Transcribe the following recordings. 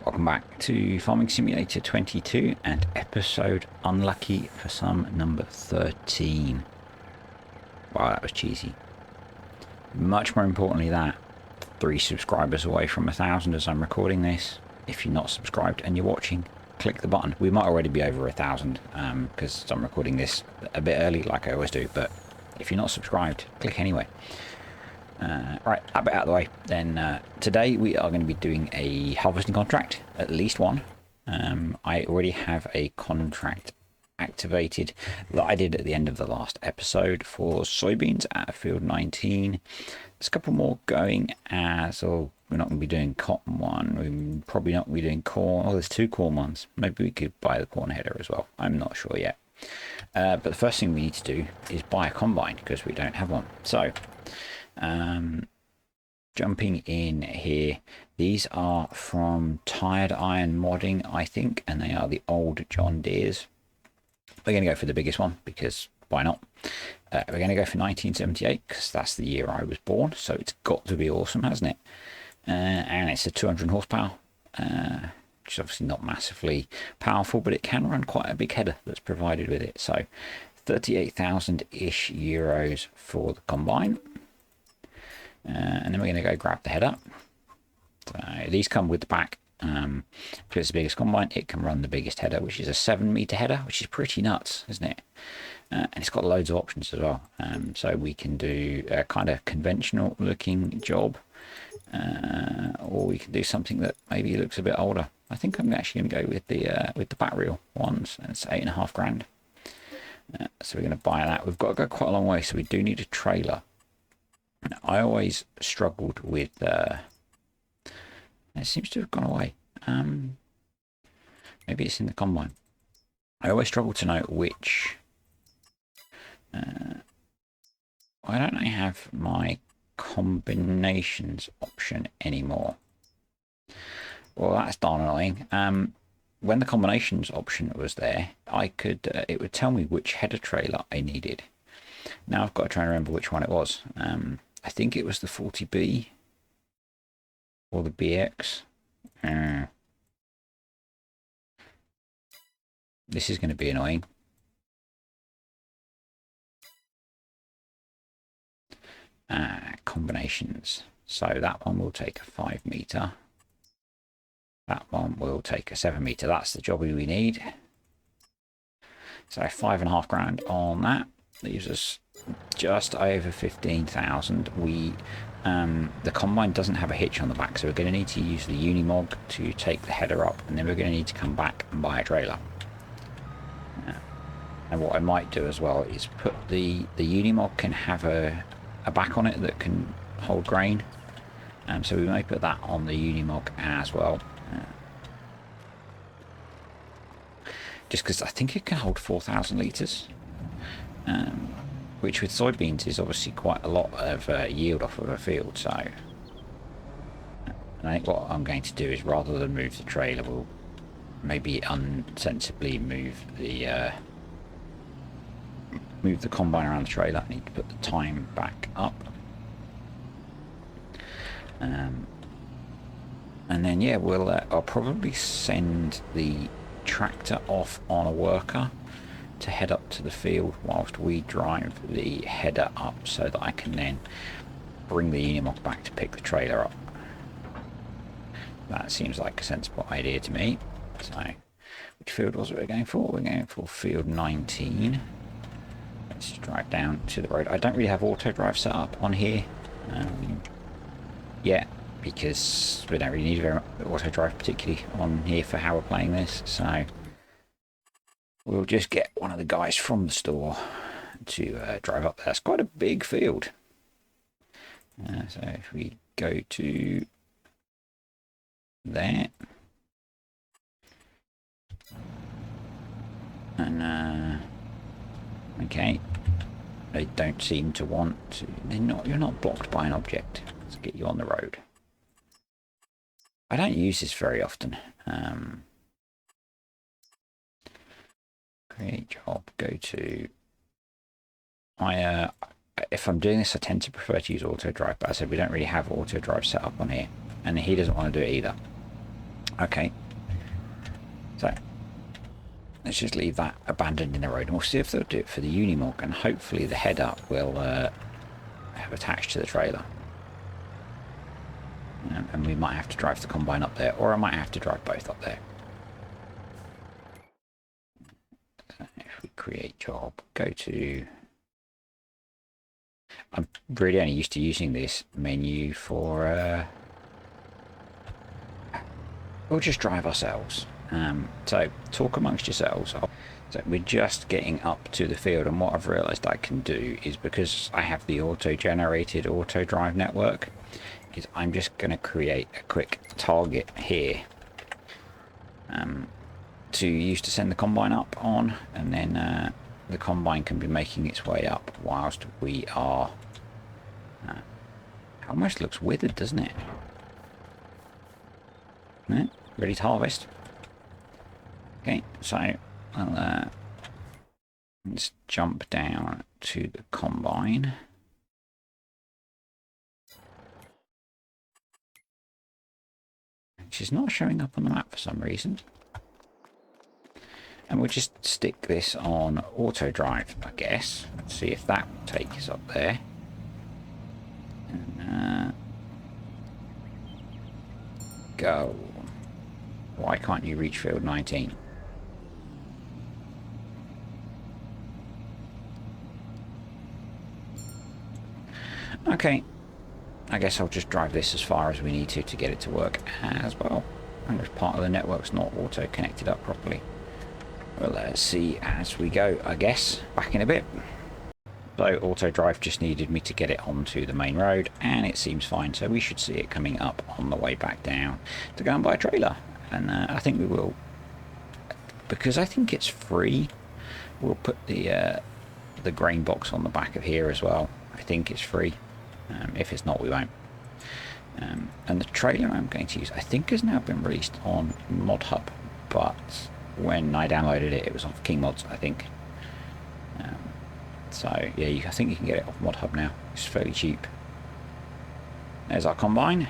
Welcome back to Farming Simulator 22 and episode unlucky for some number 13. Wow, that was cheesy. Much more importantly, that 3 subscribers away from 1,000 as I'm recording this. If you're not subscribed and you're watching, click the button. We might already be over 1,000 because I'm recording this a bit early like I always do, but if you're not subscribed, click anyway. Right, that bit out of the way. Then today we are going to be doing a harvesting contract, at least one. I already have a contract activated that I did at the end of the last episode for soybeans at field 19. There's a couple more going as, or we're not going to be doing cotton one. We're probably not going to be doing corn. Oh, there's 2 corn ones. Maybe we could buy the corn header as well. I'm not sure yet. But the first thing we need to do is buy a combine because we don't have one. So jumping in here, these are from Tired Iron Modding, I think, and they are the old John Deeres. We're going to go for the biggest one because why not? We're going to go for 1978 because that's the year I was born, so it's got to be awesome, hasn't it? And it's a 200 horsepower, which is obviously not massively powerful, but it can run quite a big header that's provided with it. So 38,000-ish euros for the combine. And then we're going to go grab the header. So these come with the pack. Because it's the biggest combine, it can run the biggest header, which is a 7-meter header, which is pretty nuts, isn't it? And it's got loads of options as well. So we can do a kind of conventional looking job, or we can do something that maybe looks a bit older. I think I'm actually going to go with the back reel ones, and it's 8.5 grand. So we're going to buy that. We've got to go quite a long way, so we do need a trailer. I always struggled with it seems to have gone away. Maybe it's in the combine. I always struggle to know which why don't I have my combinations option anymore? Well, that's darn annoying. When the combinations option was there, I could it would tell me which header trailer I needed. Now I've got to try and remember which one it was. I think it was the 40B or the BX. This is going to be annoying. Combinations. So that one will take a 5-meter. That one will take a 7-meter. That's the jobby we need. So 5.5 grand on that. Leaves us just over 15,000. The combine doesn't have a hitch on the back, so we're going to need to use the Unimog to take the header up, and then we're going to need to come back and buy a trailer. And what I might do as well is put the Unimog can have a back on it that can hold grain, so we may put that on the Unimog as well. Just because I think it can hold 4,000 litres. Which with soybeans is obviously quite a lot of yield off of a field. So I think what I'm going to do is, rather than move the trailer, we'll maybe unsensibly move the combine around the trailer. I need to put the time back up, and then yeah, I'll probably send the tractor off on a worker to head up to the field whilst we drive the header up, so that I can then bring the Unimog back to pick the trailer up. That seems like a sensible idea to me. So which field was it we're going for? We're going for field 19. Let's drive down to the road. I don't really have auto drive set up on here yet, because we don't really need very much auto drive particularly on here for how we're playing this. So we'll just get one of the guys from the store to drive up there. It's quite a big field. So if we go to there, and okay, they don't seem to want to. You're not blocked by an object. Let's get you on the road. I don't use this very often. Create job, go to if I'm doing this, I tend to prefer to use auto drive, but as I said, we don't really have auto drive set up on here, and he doesn't want to do it either. Okay, so let's just leave that abandoned in the road, and we'll see if they'll do it for the Unimog, and hopefully the head up will have attached to the trailer. And we might have to drive the combine up there, or I might have to drive both up there. So if we create job, go to... I'm really only used to using this menu for... we'll just drive ourselves. So talk amongst yourselves. So we're just getting up to the field, and what I've realised I can do is, because I have the auto-generated auto drive network, is I'm just going to create a quick target here to use to send the combine up on, and then the combine can be making its way up whilst we are... it almost looks withered, doesn't it? Ready to harvest. Okay, so I'll let's jump down to the combine. Which is not showing up on the map for some reason. And we'll just stick this on auto drive, I guess. Let's see if that will take us up there. And go. Why can't you reach field 19? Okay, I guess I'll just drive this as far as we need to get it to work as well. And if part of the network's not auto connected up properly, we'll see as we go, I guess. Back in a bit. So auto drive just needed me to get it onto the main road, and it seems fine, so we should see it coming up on the way back down to go and buy a trailer. And I think we will, because I think it's free, we'll put the grain box on the back of here as well. I think it's free. If it's not, we won't. And the trailer I'm going to use, I think, has now been released on ModHub, but when I downloaded it, it was off King Mods, I think. So yeah, I think you can get it off ModHub now. It's fairly cheap. There's our combine.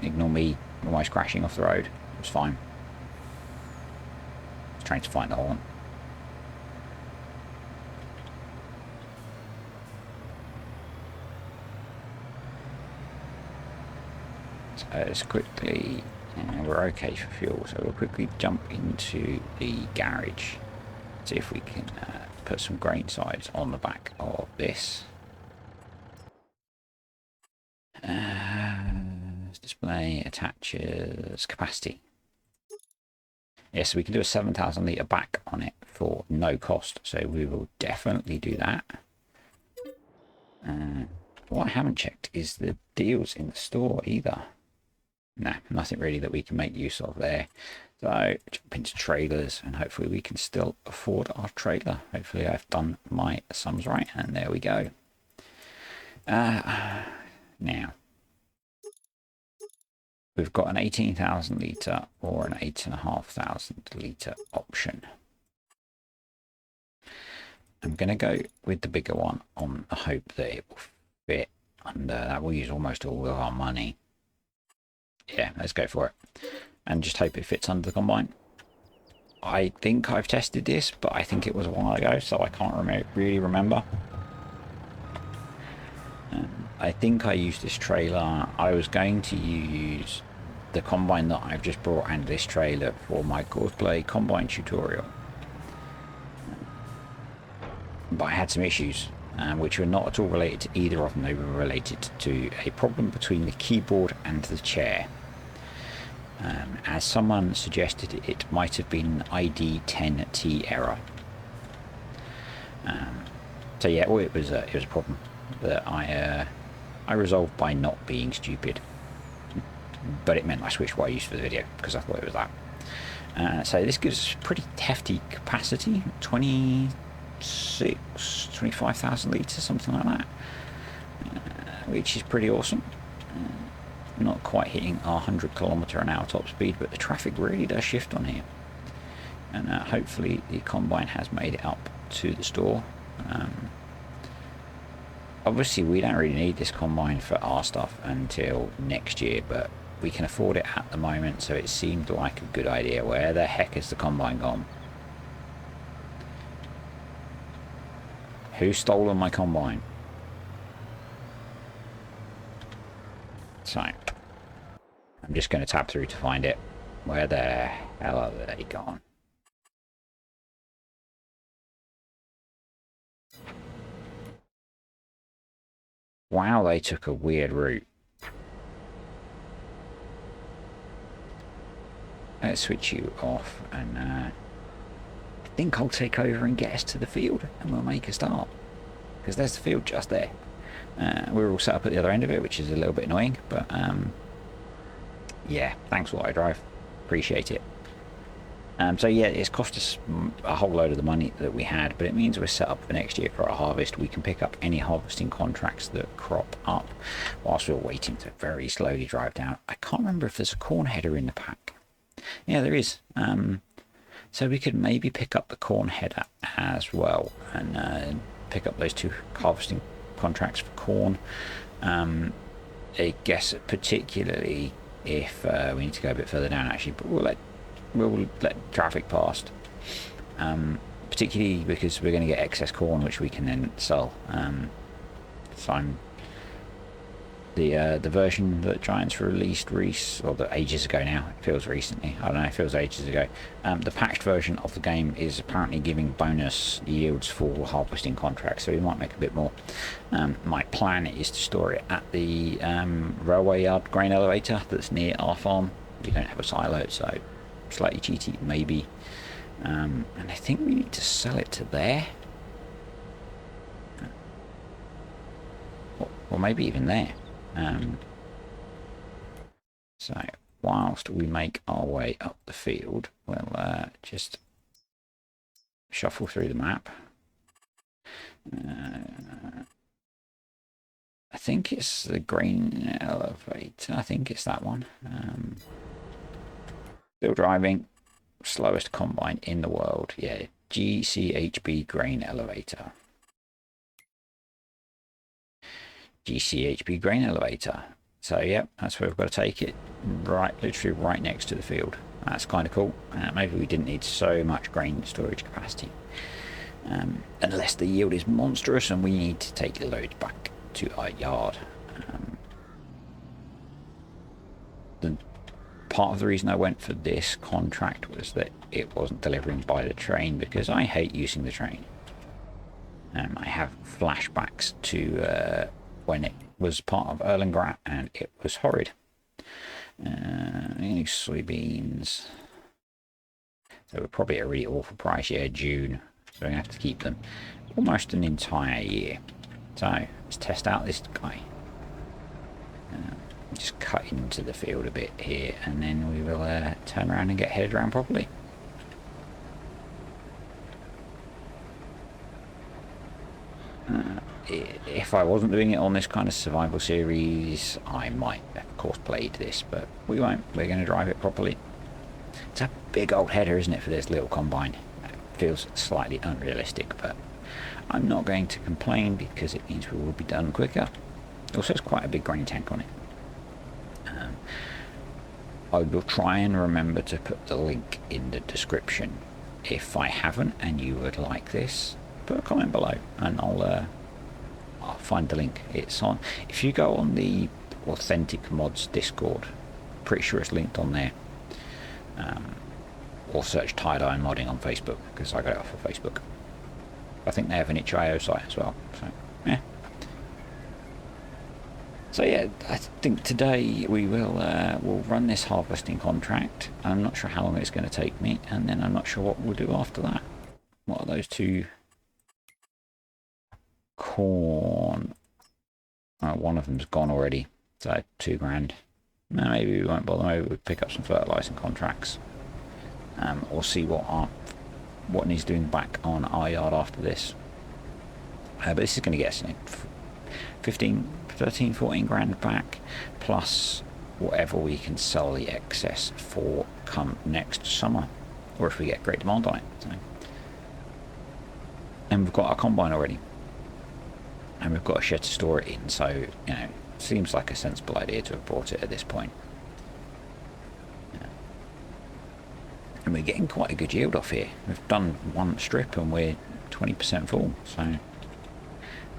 Ignore me almost crashing off the road. It was fine. I was trying to find the horn. So let's quickly... we're okay for fuel, so we'll quickly jump into the garage. See if we can put some grain sides on the back of this. Display attaches capacity. Yes, so we can do a 7,000 litre back on it for no cost, so we will definitely do that. What I haven't checked is the deals in the store either. Nah, nothing really that we can make use of there. So jump into trailers, and hopefully we can still afford our trailer. Hopefully I've done my sums right, and there we go. Now we've got an 18,000 litre or an 8,500 litre option. I'm going to go with the bigger one on the hope that it will fit, and that will use almost all of our money. Yeah, let's go for it. And just hope it fits under the combine. I think I've tested this, but I think it was a while ago, so I can't really remember. I think I used this trailer. I was going to use the combine that I've just brought and this trailer for my cosplay combine tutorial. But I had some issues, which were not at all related to either of them. They were related to a problem between the keyboard and the chair. As someone suggested, it might have been an ID10T error. So yeah, well, it was a problem that I resolved by not being stupid. But it meant I switched what I used for the video because I thought it was that. So this gives us pretty hefty capacity, 25,000 litres, something like that, which is pretty awesome. Not quite hitting our 100 km/h top speed, but the traffic really does shift on here. And hopefully the combine has made it up to the store. obviously we don't really need this combine for our stuff until next year, but we can afford it at the moment, so it seemed like a good idea. Where the heck is the combine gone? Who's stolen my combine? So I'm just going to tab through to find it. Where the hell are they gone? Wow, they took a weird route. Let's switch you off, and I think I'll take over and get us to the field, and we'll make a start. Because there's the field just there. We're all set up at the other end of it, which is a little bit annoying, but yeah, thanks AutoDrive. Appreciate it. So yeah, it's cost us a whole load of the money that we had, but it means we're set up for next year for our harvest. We can pick up any harvesting contracts that crop up whilst we're waiting to very slowly drive down. I can't remember if there's a corn header in the pack. Yeah, there is. So we could maybe pick up the corn header as well, and pick up those 2 harvesting contracts for corn. I guess particularly if we need to go a bit further down actually, but we'll let traffic past, particularly because we're going to get excess corn which we can then sell. So I'm the version that Giants released or that ages ago now, it feels recently, I don't know, it feels ages ago. The patched version of the game is apparently giving bonus yields for harvesting contracts, so we might make a bit more. My plan is to store it at the railway yard grain elevator that's near our farm. We don't have a silo, so slightly cheaty maybe. And I think we need to sell it to there, or maybe even there. So whilst we make our way up the field, we'll just shuffle through the map. I think it's the grain elevator. I think it's that one. Still driving. Slowest combine in the world. Yeah, GCHB grain elevator. GCHB grain elevator. So yeah, that's where we've got to take it. Right, literally right next to the field. That's kind of cool. Maybe we didn't need so much grain storage capacity. Unless the yield is monstrous and we need to take the load back to our yard. The part of the reason I went for this contract was that it wasn't delivering by the train, because I hate using the train. I have flashbacks to when it was part of Erlangratt and it was horrid. Any soybeans? So we're probably at a really awful price. Yeah, June. So we're going to have to keep them almost an entire year. So let's test out this guy. Just cut into the field a bit here, and then we will turn around and get headed around properly. If I wasn't doing it on this kind of survival series, I might have, of course, played this, but we won't. We're going to drive it properly. It's a big old header, isn't it, for this little combine? It feels slightly unrealistic, but I'm not going to complain because it means we will be done quicker. Also, it's quite a big grain tank on it. I will try and remember to put the link in the description. If I haven't and you would like this, put a comment below and I'll find the link. It's on, if you go on the Authentic Mods Discord, pretty sure it's linked on there, or search Tired Iron Modding on Facebook, because I got it off of Facebook. I think they have an itch.io site as well, so yeah. So yeah, I think today we will we'll run this harvesting contract. I'm not sure how long it's going to take me, and then I'm not sure what we'll do after that. What are those 2? Corn. One of them's gone already, so 2 grand. No, maybe we won't bother. Maybe we'll pick up some fertilising contracts, or see what needs doing back on our yard after this. But this is going to get us 13, 14 grand back, plus whatever we can sell the excess for come next summer, or if we get great demand on it. So. And we've got our combine already. and we've got a shed to store it in, so, you know, seems like a sensible idea to have brought it at this point. And we're getting quite a good yield off here. We've done one strip and we're 20% full, so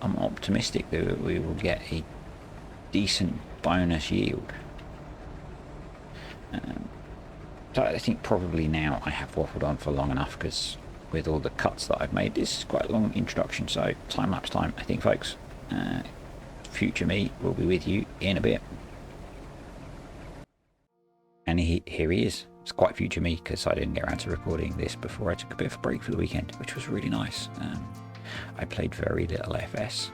I'm optimistic that we will get a decent bonus yield. So I think probably now I have waffled on for long enough, because with all the cuts that I've made, this is quite a long introduction, so time-lapse time, I think, folks. Future me will be with you in a bit. And here he is. It's quite future me, because I didn't get around to recording this before I took a bit of a break for the weekend, which was really nice. I played very little FS.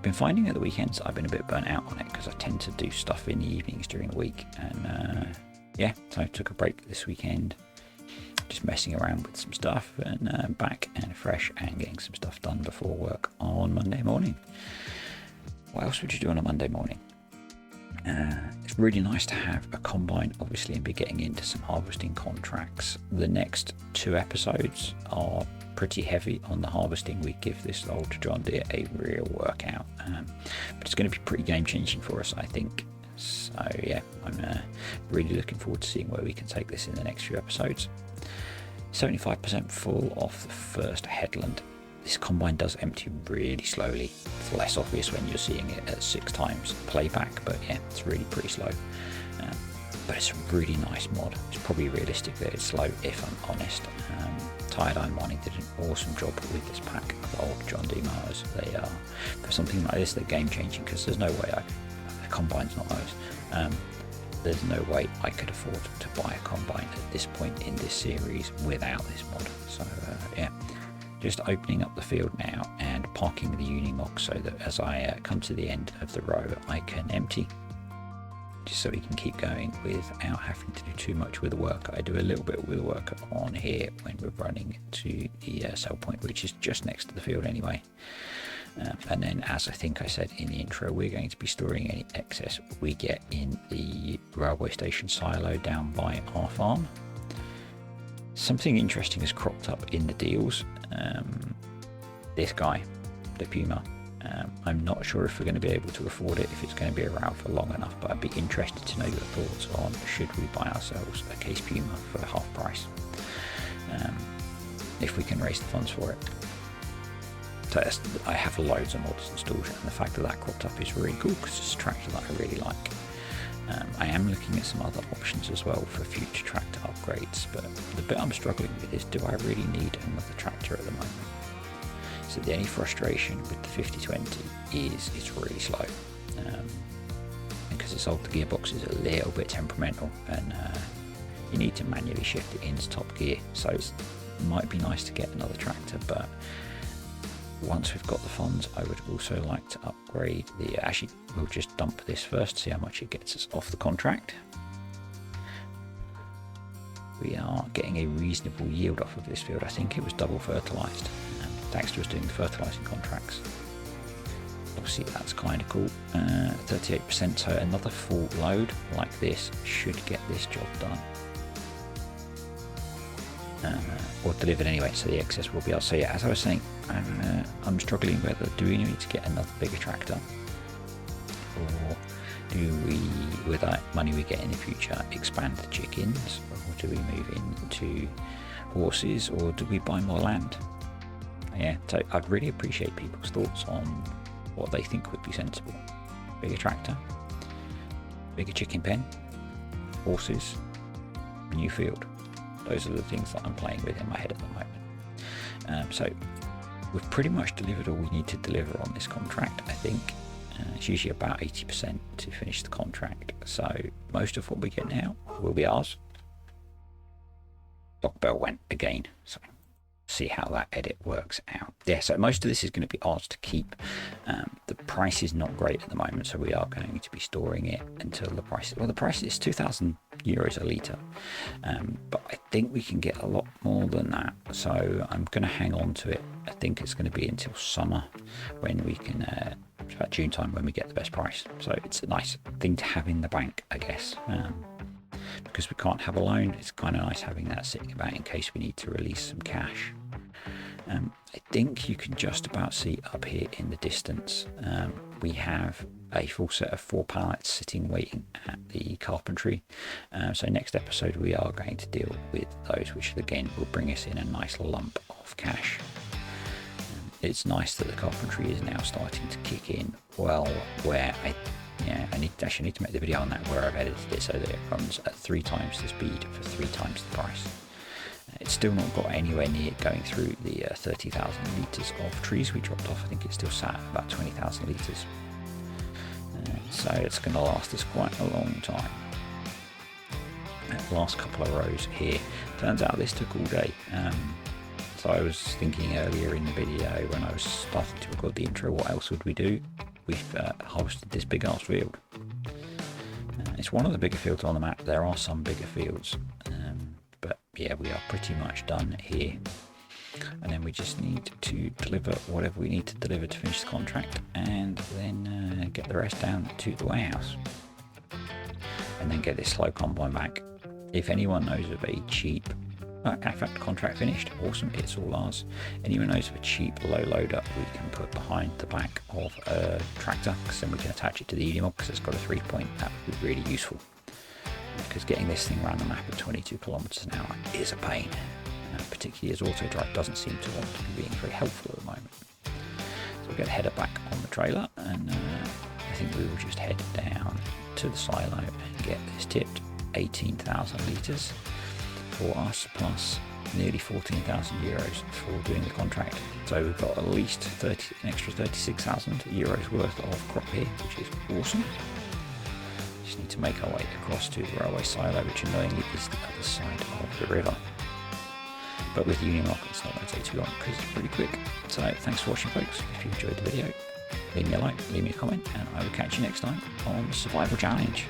Been finding at the weekends I've been a bit burnt out on it, because I tend to do stuff in the evenings during the week. And yeah, so I took a break this weekend, just messing around with some stuff, and back and fresh and getting some stuff done before work on Monday morning. What else would you do on a Monday morning? It's really nice to have a combine, obviously, and be getting into some harvesting contracts. The next 2 episodes are pretty heavy on the harvesting. We give this old John Deere a real workout, but it's going to be pretty game changing for us, I think. So yeah, I'm really looking forward to seeing where we can take this in the next few episodes. 75% full off the first headland. This combine does empty really slowly. It's less obvious when you're seeing it at 6 times playback, but yeah, it's really pretty slow. But it's a really nice mod. It's probably realistic that it's slow, if I'm honest. Tired Iron Mining did an awesome job with this pack of old John Deere mowers. They are, for something like this, they're game changing, because there's no way the combine's not those. There's no way I could afford to buy a combine at this point in this series without this mod. So yeah, just opening up the field now and parking the Unimog so that as I come to the end of the row, I can empty, just so we can keep going without having to do too much with the work. I do a little bit with the work on here when we're running to the sell point, which is just next to the field anyway. And then, as I think I said in the intro, we're going to be storing any excess we get in the railway station silo down by our farm. Something interesting has cropped up in the deals. This guy, the Puma, I'm not sure if we're going to be able to afford it, if it's going to be around for long enough, but I'd be interested to know your thoughts on should we buy ourselves a case Puma for half price, if we can raise the funds for it. So I have loads of mods installed, and the fact that that cropped up is really cool, because it's a tractor that I really like. I am looking at some other options as well for future tractor upgrades, but the bit I'm struggling with is, do I really need another tractor at the moment? So the only frustration with the 5020 is it's really slow, because it's old, the gearbox is a little bit temperamental, and you need to manually shift it into top gear. So it might be nice to get another tractor, but once we've got the funds, I would also like to upgrade the, actually we'll just dump this first, see how much it gets us off the contract. We are getting a reasonable yield off of this field. I think it was double fertilised, thanks to us doing the fertilising contracts. Obviously that's kind of cool. 38%, so another full load like this should get this job done. Or delivered anyway, so the excess will be ours. So yeah, as I was saying, I'm struggling whether, do we need to get another bigger tractor, or do we, with that money we get in the future, expand the chickens, or do we move into horses, or do we buy more land? Yeah, so I'd really appreciate people's thoughts on what they think would be sensible. Bigger tractor, bigger chicken pen, horses, new field. Those are the things that I'm playing with in my head at the moment. So we've pretty much delivered all we need to deliver on this contract, I think. It's usually about 80% to finish the contract, so most of what we get now will be ours. Dock bell went again, so see how that edit works out. Yeah, so most of this is going to be ours to keep. The price is not great at the moment, so we are going to be storing it until the price, well, the price is 2,000 euros a litre, but I think we can get a lot more than that, so I'm going to hang on to it. I think it's going to be until summer when we can, about June time, when we get the best price. So it's a nice thing to have in the bank, I guess. Because we can't have a loan, it's kind of nice having that sitting about in case we need to release some cash. I think you can just about see up here in the distance. We have a full set of 4 pallets sitting waiting at the carpentry. So next episode we are going to deal with those, which again will bring us in a nice lump of cash. It's nice that the carpentry is now starting to kick in well, where I need to make the video on that, where I've edited it so that it runs at 3 times the speed for 3 times the price. It's still not got anywhere near going through the 30,000 litres of trees we dropped off. I think it's still sat at about 20,000 litres. So it's going to last us quite a long time. The last couple of rows here, turns out this took all day. So I was thinking earlier in the video when I was starting to record the intro, what else would we do? We've harvested this big ass field. It's one of the bigger fields on the map. There are some bigger fields. But yeah, we are pretty much done here. And then we just need to deliver whatever we need to deliver to finish the contract, and then get the rest down to the warehouse. And then get this slow combine back. If anyone knows of a cheap, in fact, contract finished, awesome, it's all ours. Anyone knows of a cheap low loader we can put behind the back of a tractor, because then we can attach it to the ED-Mod because it's got a 3-point, that would be really useful. Because getting this thing around the map at 22 kilometers an hour is a pain, particularly as auto drive doesn't seem to want to be being very helpful at the moment. So we'll get the header back on the trailer, and I think we will just head down to the silo and get this tipped. 18,000 litres for us, plus nearly 14,000 euros for doing the contract. So we've got at least an extra 36,000 euros worth of crop here, which is awesome. Just need to make our way across to the railway silo, which annoyingly is the other side of the river. But with Union Lock, it's not going to take too long because it's pretty quick. So thanks for watching, folks. If you enjoyed the video, leave me a like, leave me a comment, and I will catch you next time on the Survival Challenge.